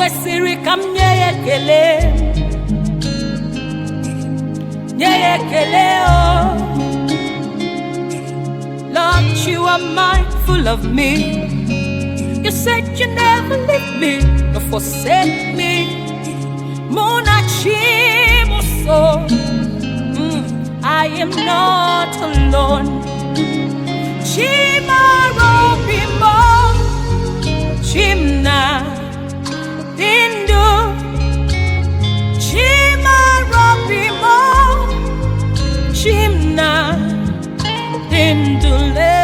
kwesịrị ka m nye ya ekele, nye ya ekele. Oh Lord, you are mindful of me. You said you never leave me nor forsake me. Munachimuso, I am not alone. Chimarobimo, Chimna Dindu, Chimarobimo, Chimna Dindule,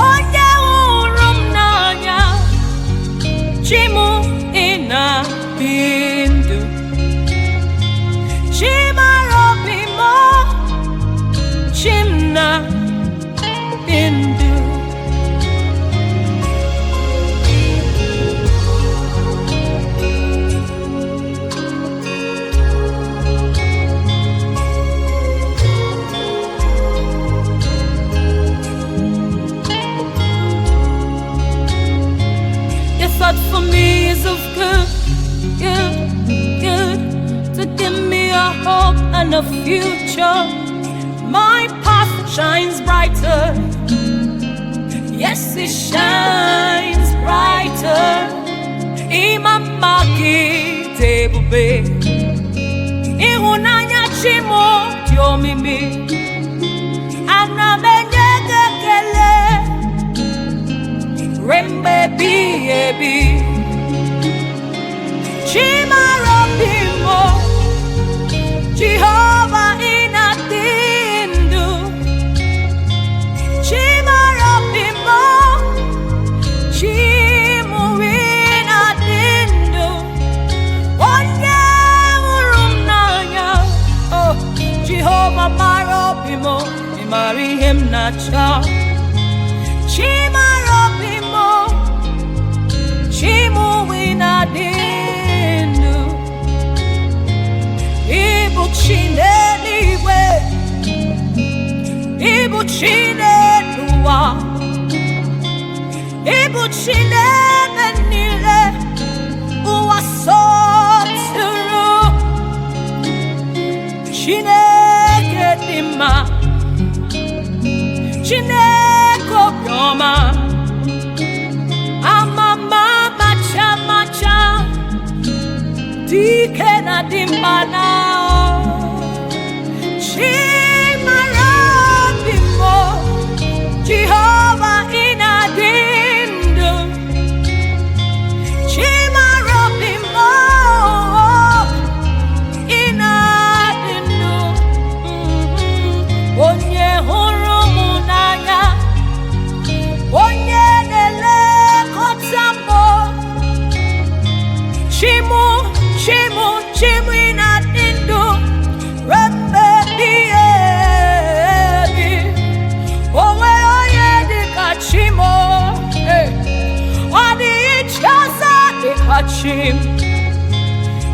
Onya Urumnanya, Chimu Ina Bindu, Chimarobimo, Chimna Bindu. Thought for me is of good, to give me a hope and a future. My path shines brighter, yes it shines brighter. Imamaki tebube, ihunanya chimo diomimi, anamenyekele. Rembe biebi, Chimarobimo, Jehovah inatindu, Chimarobimo, Chimu inatindu, Onye urumnanya, oh Jehovah marobimo, imari him nacha, Chimarobimo, Chimu inadindu, Ibu chineliwe, Ibu chineluwa, Ibu chinemenile, Uwasoturu, Chineke dima, Chineke obioma, Dike na dimbana, Chimarobimo, Jehovah inadindu, Chimarobimo, inadindu, Onye hurumunanya, Onye nelekotamo, Chimu inadindu, Rembe biebi, Owe oye dika chimo, Odi ichasa dika chim,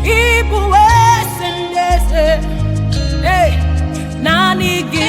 Ibu esendeze, Nani gi